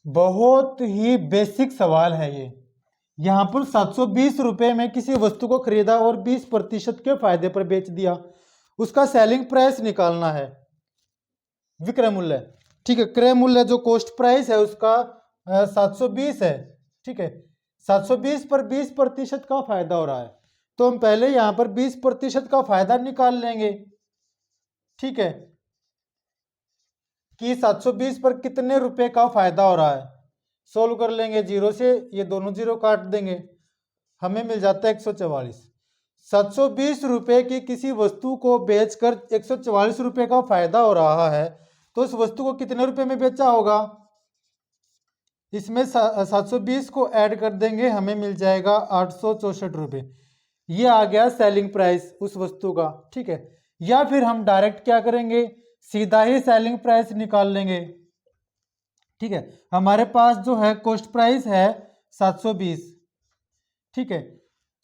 बहुत ही बेसिक सवाल है ये। यहाँ पर 720 रुपये में किसी वस्तु को खरीदा और 20% के फायदे पर बेच दिया, उसका सेलिंग प्राइस निकालना है, विक्रय मूल्य। ठीक है, क्रय मूल्य जो कॉस्ट प्राइस है उसका 720 है। ठीक है, 720 पर 20% का फायदा हो रहा है, तो हम पहले यहाँ पर 20% का फायदा निकाल लेंगे। ठीक है, कि 720 पर कितने रुपए का फायदा हो रहा है, सोल्व कर लेंगे। जीरो से ये दोनों जीरो काट देंगे, हमें मिल जाता है 144। 720 रुपए की किसी वस्तु को बेचकर 144 रुपए का फायदा हो रहा है, तो उस वस्तु को कितने रुपए में बेचा होगा? इसमें 720 को ऐड कर देंगे, हमें मिल जाएगा 864 रुपये। ये आ गया सेलिंग प्राइस उस वस्तु का। ठीक है, या फिर हम डायरेक्ट क्या करेंगे, सीधा ही सेलिंग प्राइस निकाल लेंगे। ठीक है, हमारे पास जो है कॉस्ट प्राइस है 720। ठीक है,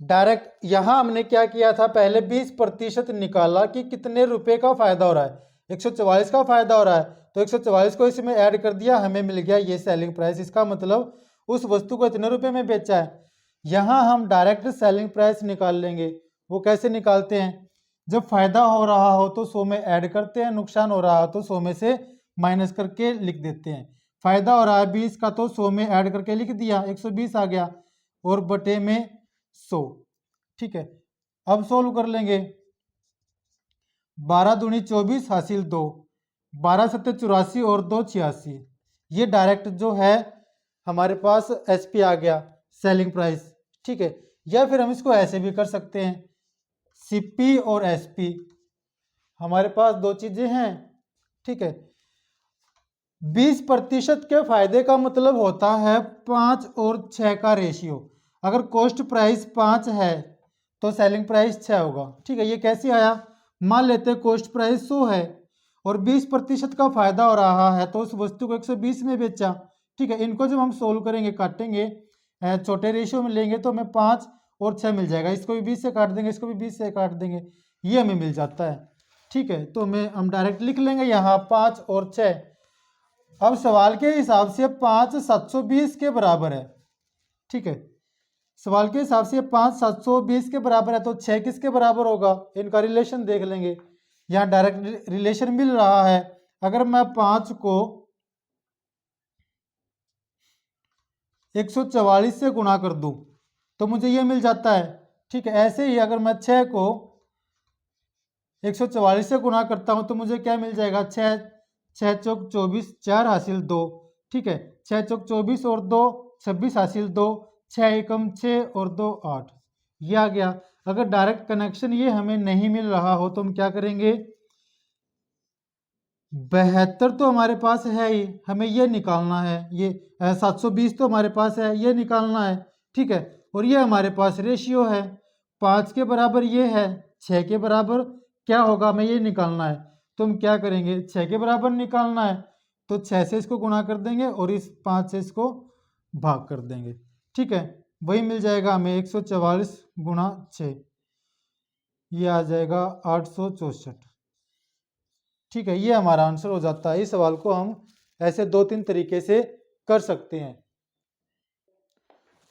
डायरेक्ट यहां हमने क्या किया था, पहले 20% निकाला कि कितने रुपए का फायदा हो रहा है। 144 का फायदा हो रहा है, तो 144 को इसमें ऐड कर दिया, हमें मिल गया ये सेलिंग प्राइस। इसका मतलब उस वस्तु को इतने रुपए में बेचा है। यहां हम डायरेक्ट सेलिंग प्राइस निकाल लेंगे। वो कैसे निकालते हैं, जब फायदा हो रहा हो तो 100 में ऐड करते हैं, नुकसान हो रहा हो तो 100 में से माइनस करके लिख देते हैं। फायदा हो रहा है 20 का, तो 100 में ऐड करके लिख दिया, 120 आ गया, और बटे में 100। ठीक है, अब सोल्व कर लेंगे। 12 दूनी 24 हासिल 2, 12 सत्ते 84 और 2 86। ये डायरेक्ट जो है हमारे पास एसपी आ गया, सेलिंग प्राइस। ठीक है, या फिर हम इसको ऐसे भी कर सकते हैं, सीपी और एसपी। हमारे पास दो चीजें हैं। ठीक है, 20% के फायदे का मतलब होता है 5 और 6 का रेशियो। अगर कॉस्ट प्राइस 5 है तो सेलिंग प्राइस 6 होगा। ठीक है, ये कैसे आया, मान लेते हैं कॉस्ट प्राइस 100 है और 20% का फायदा हो रहा है, तो उस वस्तु को 120 में बेचा। ठीक है, इनको जब हम सोल्व करेंगे, काटेंगे, छोटे रेशियो में लेंगे, तो हमें 5 और 6 मिल जाएगा। इसको भी 20 से काट देंगे, इसको भी 20 से काट देंगे, ये हमें मिल जाता है। ठीक है, तो हम डायरेक्ट लिख लेंगे यहाँ 5 और 6। अब सवाल के हिसाब से 5 720 के बराबर है। ठीक है, सवाल के हिसाब से 5 720 के बराबर है, तो 6 किसके बराबर होगा, इनका रिलेशन देख लेंगे। यहाँ डायरेक्ट रिलेशन मिल रहा है। अगर मैं 5 को 144 से गुणा कर दूं तो मुझे ये मिल जाता है। ठीक है, ऐसे ही अगर मैं 6 को 144 से गुणा करता हूं तो मुझे क्या मिल जाएगा, 6 6 चौक 24, 4 हासिल 2। ठीक है, 6 चौक 24 और 2 26 हासिल 2, 6 एकम 6 और 2 8, ये आ गया। अगर डायरेक्ट कनेक्शन ये हमें नहीं मिल रहा हो तो हम क्या करेंगे, 72 तो हमारे पास है ही, हमें ये निकालना है। ये 720 तो हमारे पास है, ये निकालना है। ठीक है, और ये हमारे पास रेशियो है, 5 के बराबर ये है, 6 के बराबर क्या होगा, हमें ये निकालना है। तो हम क्या करेंगे, 6 के बराबर निकालना है, तो 6 से इसको गुणा कर देंगे और इस 5 से इसको भाग कर देंगे। ठीक है, वही मिल जाएगा हमें 144 गुणा 6, ये आ जाएगा 864। ठीक है, ये हमारा आंसर हो जाता है। इस सवाल को हम ऐसे 2-3 तरीके से कर सकते हैं।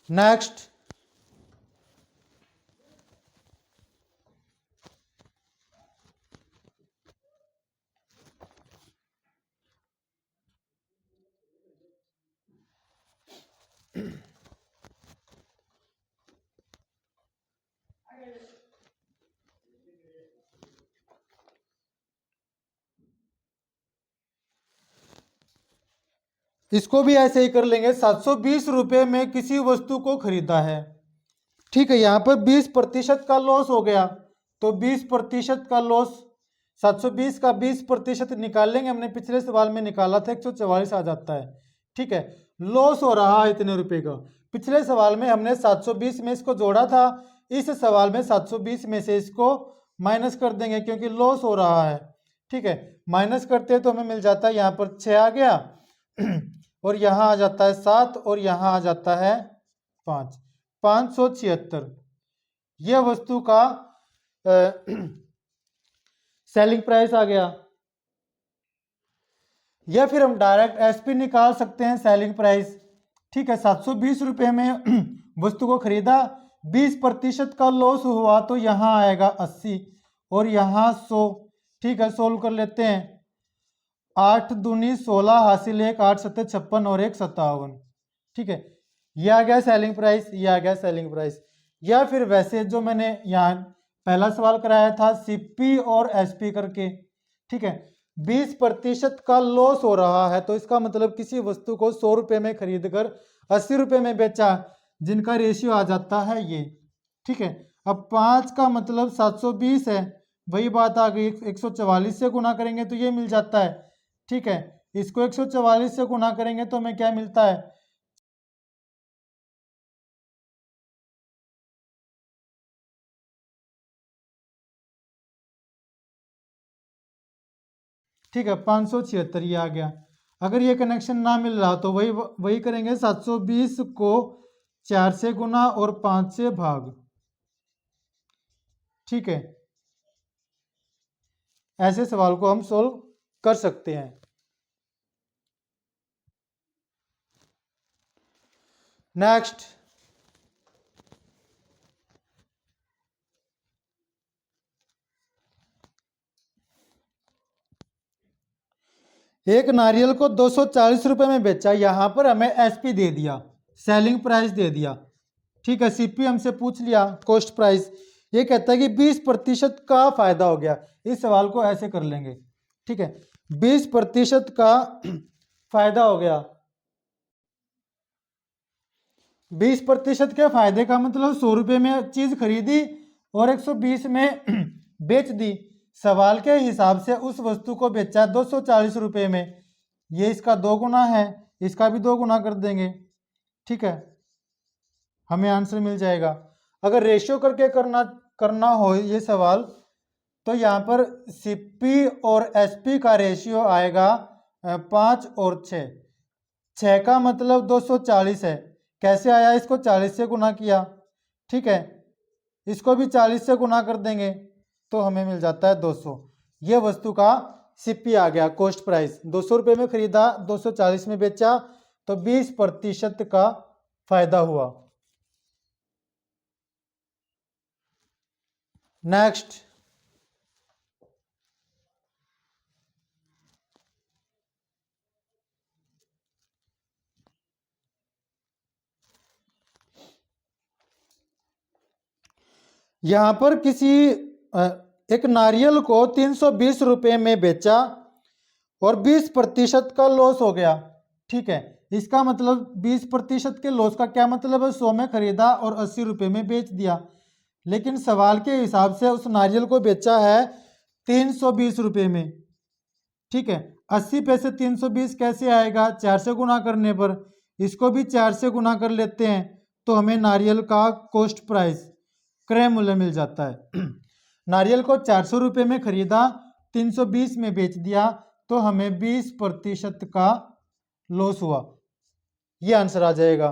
नेक्स्ट, इसको भी ऐसे ही कर लेंगे। 720 रुपये में किसी वस्तु को खरीदा है। ठीक है, यहाँ पर 20% का लॉस हो गया, तो 20% का लॉस, 720 का 20% निकाल लेंगे। हमने पिछले सवाल में निकाला था, 144 आ जाता है। ठीक है, लॉस हो रहा है इतने रुपए का। पिछले सवाल में हमने 720 में इसको जोड़ा था, इस सवाल में 720 में से इसको माइनस कर देंगे क्योंकि लॉस हो रहा है। ठीक है, माइनस करते हैं तो हमें मिल जाता है, यहाँ पर 6 आ गया और यहाँ आ जाता है 7 और यहाँ आ जाता है 5, 576। यह वस्तु का सेलिंग प्राइस आ गया। या फिर हम डायरेक्ट एसपी निकाल सकते हैं, सेलिंग प्राइस। ठीक है, 720 रुपये में वस्तु को खरीदा, 20% का लॉस हुआ तो यहाँ आएगा 80 और यहाँ 100। ठीक है, सोल्व कर लेते हैं। 8 दूनी 16 हासिल 1, 8 सत्ते 56 और 1 57। ठीक है, ये आ गया सेलिंग प्राइस, ये आ गया सेलिंग प्राइस। या फिर वैसे जो मैंने यहाँ पहला सवाल कराया था सीपी और एसपी करके। ठीक है, 20% का लॉस हो रहा है तो इसका मतलब किसी वस्तु को 100 रुपये में खरीद कर 80 रुपये में बेचा, जिनका रेशियो आ जाता है ये। ठीक है, अब 5 का मतलब 720 है, वही बात आ गई, 144 से गुना करेंगे तो ये मिल जाता है। ठीक है, इसको 144 से गुना करेंगे तो हमें क्या मिलता है, ठीक है 576 ये आ गया। अगर ये कनेक्शन ना मिल रहा तो वही करेंगे, 720 को 4 से गुना और 5 से भाग। ठीक है, ऐसे सवाल को हम सोल्व कर सकते हैं। नेक्स्ट, एक नारियल को 240 रुपये में बेचा, यहां पर हमें एसपी दे दिया, सेलिंग प्राइस दे दिया। ठीक है, सीपी हमसे पूछ लिया, कॉस्ट प्राइस। ये कहता है कि 20% का फायदा हो गया। इस सवाल को ऐसे कर लेंगे। ठीक है, 20% का फायदा हो गया। 20% के फायदे का मतलब 100 रुपये में चीज खरीदी और 120 में बेच दी। सवाल के हिसाब से उस वस्तु को बेचा 240 रुपये में, ये इसका 2 गुना है, इसका भी 2 गुना कर देंगे। ठीक है, हमें आंसर मिल जाएगा। अगर रेशियो करके करना हो ये सवाल तो यहाँ पर सीपी और एसपी का रेशियो आएगा 5 और 6। 6 का मतलब 240 है, कैसे आया, इसको 40 से गुना किया। ठीक है, इसको भी 40 से गुना कर देंगे तो हमें मिल जाता है 200। ये वस्तु का सीपी आ गया, कॉस्ट प्राइस। 200 रुपये में खरीदा, 240 में बेचा, तो 20% का फायदा हुआ। नेक्स्ट, यहां पर एक नारियल को 320 रुपये में बेचा और 20% का लॉस हो गया। ठीक है, इसका मतलब 20% के लॉस का क्या मतलब है, 100 में खरीदा और 80 रुपये में बेच दिया। लेकिन सवाल के हिसाब से उस नारियल को बेचा है 320 रुपये में। ठीक है, 80 पैसे 320 कैसे आएगा, 4 से गुना करने पर। इसको भी 4 से गुना कर लेते हैं तो हमें नारियल का कॉस्ट प्राइस, क्रय मूल्य मिल जाता है। नारियल को 400 रुपये में खरीदा, 320 में बेच दिया, तो हमें 20% का लॉस हुआ। ये आंसर आ जाएगा।